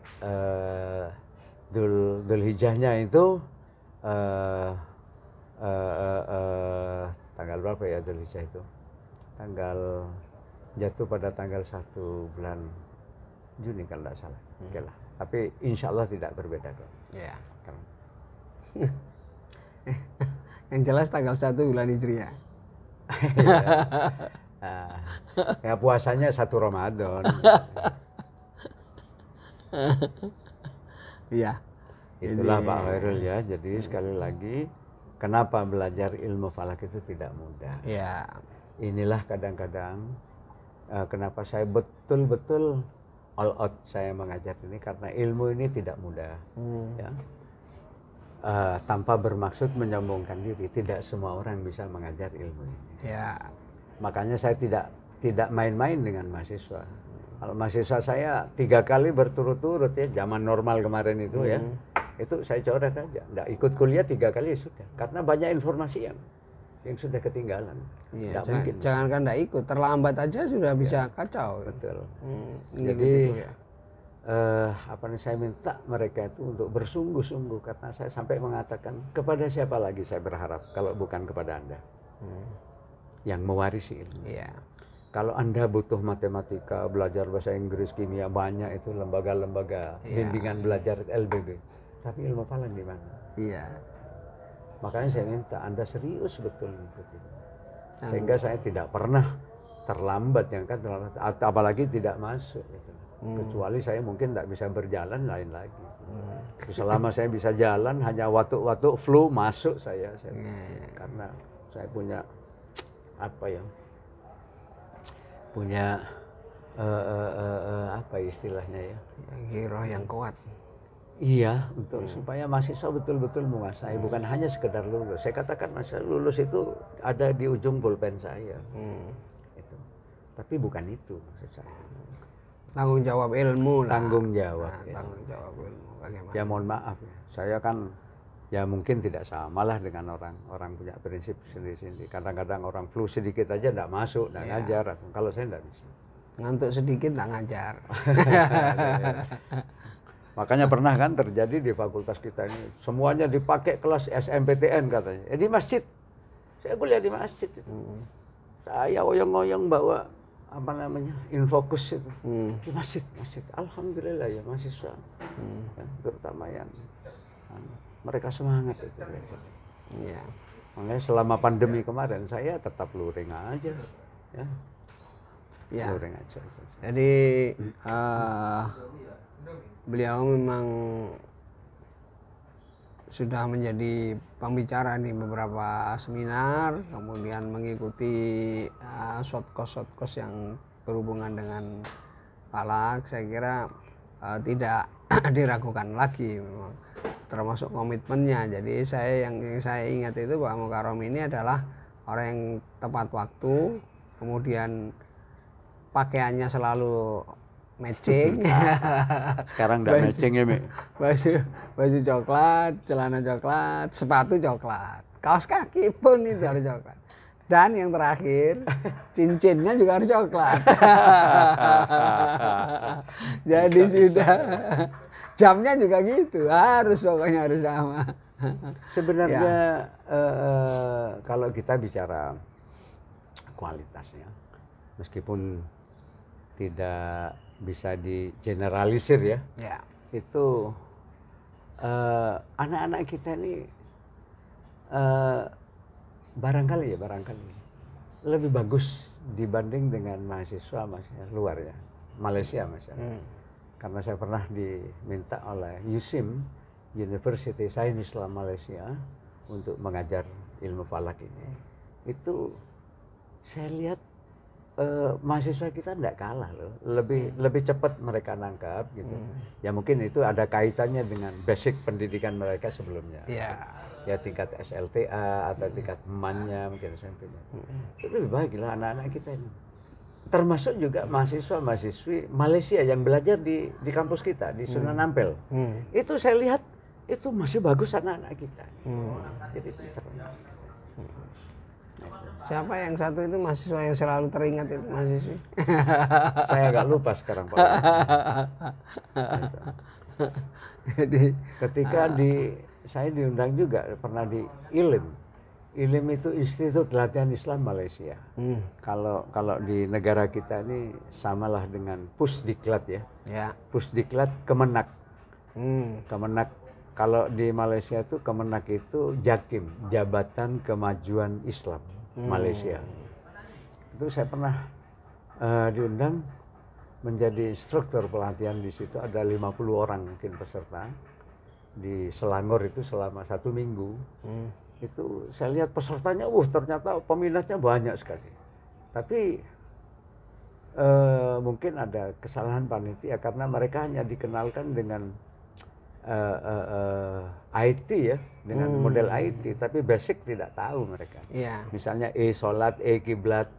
Dzul Hijjahnya itu tanggal berapa ya Dzul Hijjah itu? Tanggal jatuh pada tanggal 1 bulan Juni kalau tidak salah. Oke lah. Tapi insya Allah tidak berbeda kok. Ya. Yang jelas tanggal 1 bulan Hijriah. Ya puasanya 1 Ramadan. Iya. Itulah Pak Khairul ya. Jadi sekali lagi kenapa belajar ilmu falak itu tidak mudah. Ya. Inilah kadang-kadang kenapa saya betul-betul all out saya mengajar ini karena ilmu ini tidak mudah. Ya. Tanpa bermaksud menyombongkan diri, tidak semua orang bisa mengajar ilmu ini. Ya. Makanya saya tidak main-main dengan mahasiswa. Kalau mahasiswa saya 3 kali berturut-turut ya, zaman normal kemarin itu ya, itu saya coret aja. Nggak ikut kuliah 3 kali ya sudah, karena banyak informasi yang sudah ketinggalan. Iya, jangankan nggak ikut, terlambat aja sudah bisa kacau. Betul. Jadi saya minta mereka itu untuk bersungguh-sungguh karena saya sampai mengatakan kepada siapa lagi saya berharap kalau bukan kepada Anda yang mewarisi ilmu. Iya. Kalau Anda butuh matematika, belajar bahasa Inggris, kimia, banyak itu lembaga-lembaga bimbingan belajar LBB. Tapi ilmu falak di mana? Iya. Makanya saya minta Anda serius betul mengikuti. Sehingga saya tidak pernah terlambat, apalagi tidak masuk. Gitu. Kecuali saya mungkin tidak bisa berjalan lain lagi. Selama saya bisa jalan hanya waktu flu masuk saya karena saya punya punya apa istilahnya ya? Giroh yang kuat. Iya, untuk supaya mahasiswa betul-betul menguasai, bukan hanya sekedar lulus. Saya katakan mahasiswa lulus itu ada di ujung pulpen saya. Itu. Tapi bukan itu maksud saya. Tanggung jawab ilmu lah. Tanggung jawab. Nah, tanggung jawab ilmu. Bagaimana? Ya mohon maaf ya, saya kan ya mungkin tidak sama lah dengan orang punya prinsip sendiri-sendiri. Kadang-kadang orang flu sedikit aja tidak masuk, tidak ngajar. Kalau saya tidak bisa. Ngantuk sedikit tidak ngajar. Makanya pernah kan terjadi di fakultas kita ini, semuanya dipakai kelas SMPTN katanya. Di masjid, saya kuliah di masjid itu. Saya oyong-oyong bawa apa namanya infokus itu di masjid. Alhamdulillah ya mahasiswa, ya, terutama yang mereka semangat itu belajar. Ya. Makanya selama pandemi kemarin saya tetap luring aja, ya. Ya. Luring aja. Jadi beliau memang sudah menjadi pembicara di beberapa seminar, kemudian mengikuti shortcourse yang berhubungan dengan falak. Saya kira tidak diragukan lagi, memang termasuk komitmennya. Jadi yang saya ingat itu bahwa Mukarrom ini adalah orang yang tepat waktu, kemudian pakaiannya selalu matching. Sekarang udah matching ya, Mi. Baju coklat, celana coklat, sepatu coklat, kaos kaki pun itu harus coklat. Dan yang terakhir, cincinnya juga harus coklat. Jadi sudah jamnya juga gitu, pokoknya harus sama. Sebenarnya kalau kita bicara kualitasnya, meskipun tidak bisa digeneralisir ya. Itu anak-anak kita ini barangkali lebih bagus dibanding dengan mahasiswa luar ya, Malaysia misalnya. Karena saya pernah diminta oleh USIM, University Sains Islam Malaysia, untuk mengajar ilmu falak ini. Itu saya lihat mahasiswa kita tidak kalah loh, lebih cepat mereka nangkap gitu. Ya mungkin itu ada kaitannya dengan basic pendidikan mereka sebelumnya. Ya tingkat SLTA atau tingkat MAN-nya mungkin SMP-nya. Itu lebih baik lah anak-anak kita ini. Termasuk juga mahasiswa-mahasiswi Malaysia yang belajar di kampus kita di Sunan Ampel. Itu saya lihat itu masih bagus anak-anak kita. Jadi pintar. Siapa yang satu itu mahasiswa yang selalu teringat itu mahasiswi? Saya agak lupa sekarang Pak. Jadi ketika saya diundang juga pernah di ILIM. ILIM itu Institut Latihan Islam Malaysia. Kalau di negara kita ini samalah dengan Pusdiklat ya. Pusdiklat Kemenak. Kemenak. Kalau di Malaysia itu Kemenak itu Jakim, Jabatan Kemajuan Islam Malaysia. Itu saya pernah diundang menjadi instruktur pelatihan di situ, ada 50 orang mungkin peserta di Selangor itu selama 1 minggu. Itu saya lihat pesertanya, ternyata peminatnya banyak sekali. Tapi mungkin ada kesalahan panitia karena mereka hanya dikenalkan dengan IT ya, dengan model IT, tapi basic tidak tahu mereka. Misalnya sholat, kiblat,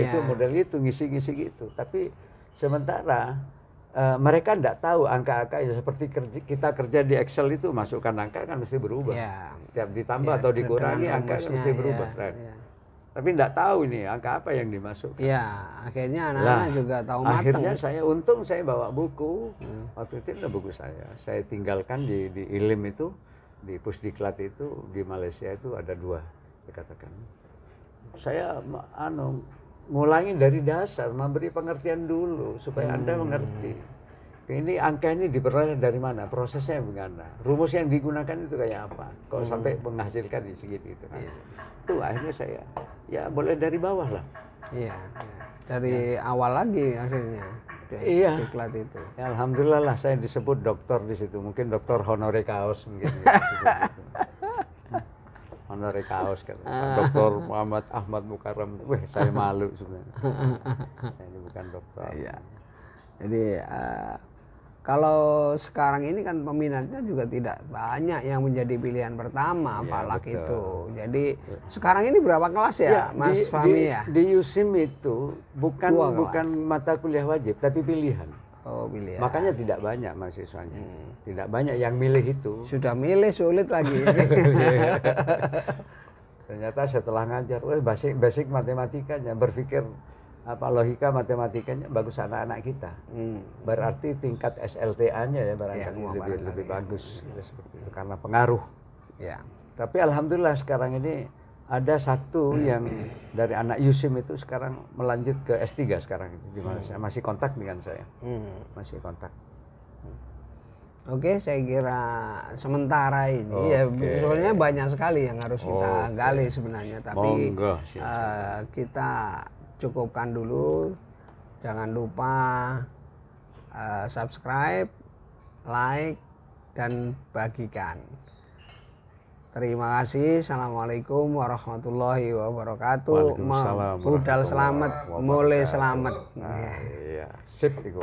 itu model itu ngisi-ngisi gitu. Tapi sementara mereka tidak tahu angka-angka ya, seperti kita kerja di Excel itu masukkan angka kan mesti berubah. Setiap ditambah atau dikurangi angka kan mesti berubah. Tapi tidak tahu ini angka apa yang dimasukkan. Akhirnya anak-anak juga tahu matang. Akhirnya saya bawa buku. Waktu itu ada buku saya tinggalkan di ILIM itu, di Pusdiklat itu, di Malaysia itu ada 2, saya katakan. Saya ngulangin dari dasar, memberi pengertian dulu supaya Anda mengerti. Ini angka ini diperoleh dari mana, prosesnya bagaimana, rumus yang digunakan itu kayak apa, kok sampai menghasilkan di segitu itu. Itu akhirnya saya boleh dari bawah lah. Dari awal lagi akhirnya. Diklat itu. Ya, alhamdulillah lah saya disebut dokter di situ, mungkin dokter honoris causa mungkin. Honoris causa kan. Dokter Muhammad Ahmad Mukarram. Saya malu sebenarnya. Saya ini bukan dokter. Jadi kalau sekarang ini kan peminatnya juga tidak banyak yang menjadi pilihan pertama falak itu. Jadi sekarang ini berapa kelas ya, Mas Fahmi ya? Di USIM itu bukan mata kuliah wajib tapi pilihan. Oh, pilihan. Makanya tidak banyak mahasiswanya. Tidak banyak yang milih itu. Sudah milih sulit lagi. Ternyata setelah ngajar, basic matematikanya, berpikir logika matematikanya bagus anak-anak kita. Berarti tingkat SLTA-nya ya barangkali lebih bagus seperti itu karena pengaruh. Ya. Tapi alhamdulillah sekarang ini ada satu yang dari anak USIM itu sekarang melanjut ke S3 sekarang itu di Malaysia. Masih kontak dengan saya. Masih kontak. Oke, saya kira sementara ini ya soalnya banyak sekali yang harus kita gali sebenarnya, tapi kita cukupkan dulu. Jangan lupa subscribe, like, dan bagikan. Terima kasih. Assalamualaikum warahmatullahi wabarakatuh. Budal selamat, mulai selamat. Iya, sip itu.